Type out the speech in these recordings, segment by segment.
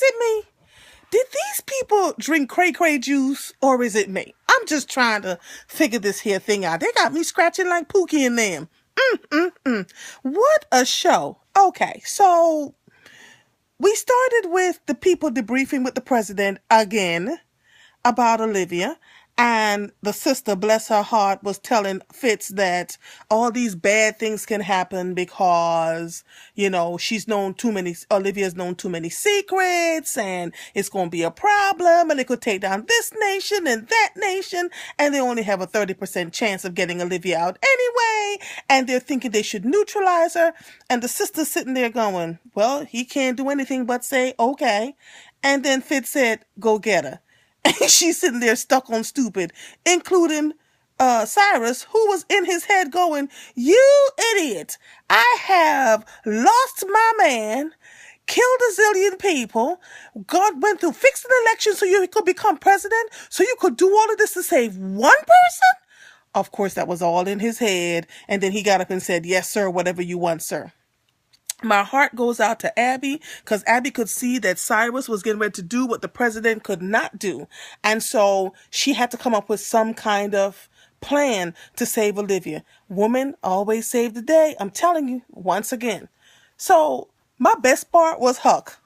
it me? Did these people drink cray-cray juice, or is it me? I'm just trying to figure this here thing out. They got me scratching like Pookie and them. What a show. Okay, so we started with the people debriefing with the president again about Olivia. And the sister, bless her heart, was telling Fitz that all these bad things can happen because, Olivia's known too many secrets, and it's going to be a problem, and it could take down this nation and that nation, and they only have a 30% chance of getting Olivia out anyway, and they're thinking they should neutralize her. And the sister's sitting there going, well, he can't do anything but say, okay. And then Fitz said, go get her. And she's sitting there stuck on stupid, including Cyrus, who was in his head going, you idiot, I have lost my man, killed a zillion people, God went through, fixed an election so you could become president, so you could do all of this to save one person? Of course, that was all in his head. And then he got up and said, yes, sir, whatever you want, sir. My heart goes out to Abby, because Abby could see that Cyrus was getting ready to do what the president could not do. And so she had to come up with some kind of plan to save Olivia. Woman always save the day. I'm telling you, once again. So my best part was Huck.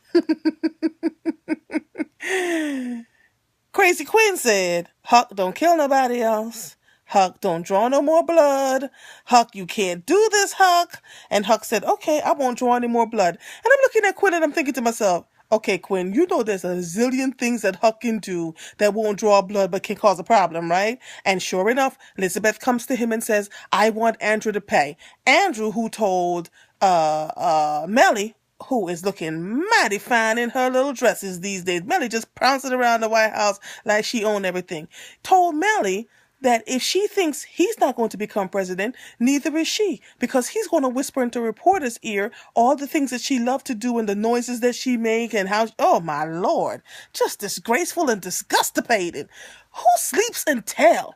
Crazy Quinn said, Huck, don't kill nobody else. Huck, don't draw no more blood. Huck, you can't do this, Huck. And Huck said, okay, I won't draw any more blood. And I'm looking at Quinn and I'm thinking to myself, okay, Quinn, you know there's a zillion things that Huck can do that won't draw blood but can cause a problem, right? And sure enough, Elizabeth comes to him and says, I want Andrew to pay. Andrew, who told Mellie, who is looking mighty fine in her little dresses these days. Mellie just pouncing around the White House like she owned everything. Told Mellie that if she thinks he's not going to become president, neither is she, because he's going to whisper into reporters' ear all the things that she loved to do and the noises that she make and how, oh my Lord, just disgraceful and disgustipated. Who sleeps and tell?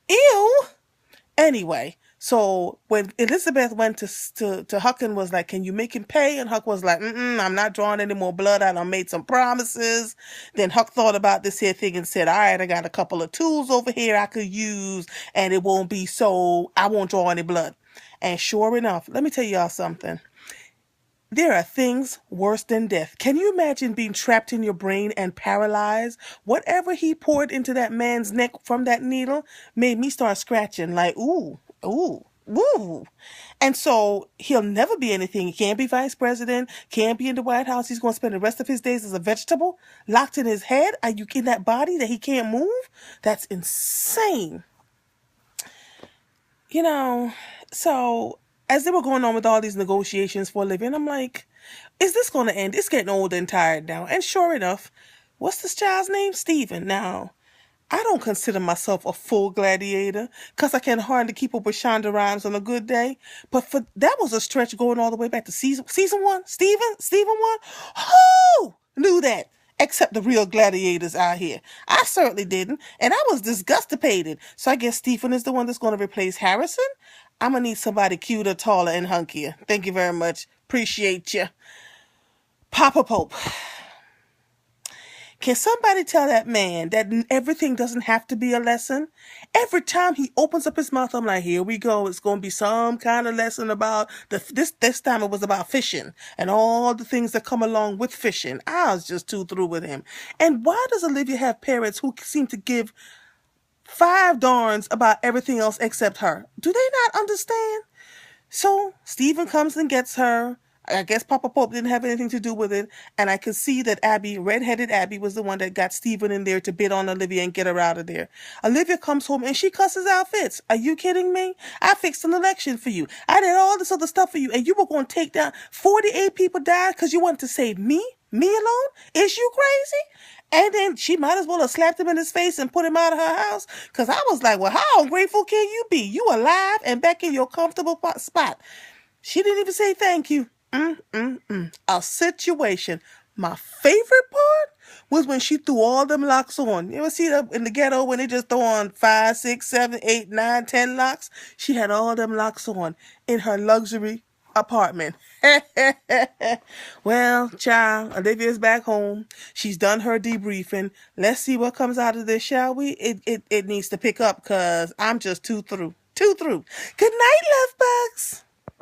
Ew. Anyway, so when Elizabeth went to Huck and was like, can you make him pay? And Huck was like, I'm not drawing any more blood. I done made some promises. Then Huck thought about this here thing and said, all right, I got a couple of tools over here I could use and it won't be so, I won't draw any blood. And sure enough, let me tell y'all something. There are things worse than death. Can you imagine being trapped in your brain and paralyzed? Whatever he poured into that man's neck from that needle made me start scratching like, ooh, ooh, ooh. And so he'll never be anything. He can't be vice president, can't be in the White House. He's going to spend the rest of his days as a vegetable locked in his head. Are you in that body that he can't move? That's insane. So as they were going on with all these negotiations for a living, I'm like, is this going to end? It's getting old and tired now. And sure enough, what's this child's name? Stephen. Now, I don't consider myself a full gladiator because I can hardly keep up with Shonda Rhimes on a good day. But that was a stretch going all the way back to season one. Stephen one. Who knew that? Except the real gladiators out here. I certainly didn't. And I was disgustipated. So I guess Stephen is the one that's going to replace Harrison. I'm going to need somebody cuter, taller, and hunkier. Thank you very much. Appreciate you. Papa Pope. Can somebody tell that man that everything doesn't have to be a lesson? Every time he opens up his mouth, I'm like, here we go. It's going to be some kind of lesson about this time it was about fishing and all the things that come along with fishing. I was just too through with him. And why does Olivia have parents who seem to give 5 darns about everything else except her? Do they not understand? So Stephen comes and gets her. I guess Papa Pope didn't have anything to do with it. And I could see that Abby, redheaded Abby, was the one that got Stephen in there to bid on Olivia and get her out of there. Olivia comes home and she cusses out Fitz. Are you kidding me? I fixed an election for you. I did all this other stuff for you. And you were going to take down 48 people died because you wanted to save me? Me alone? Is you crazy? And then she might as well have slapped him in his face and put him out of her house. Because I was like, well, how ungrateful can you be? You alive and back in your comfortable spot. She didn't even say thank you. A situation. My favorite part was when she threw all them locks on. You ever see that in the ghetto when they just throw on 5, 6, 7, 8, 9, 10 locks? She had all them locks on in her luxury apartment. Well, child, Olivia's back home. She's done her debriefing. Let's see what comes out of this, shall we? It needs to pick up because I'm just too through. Too through. Good night, love bugs.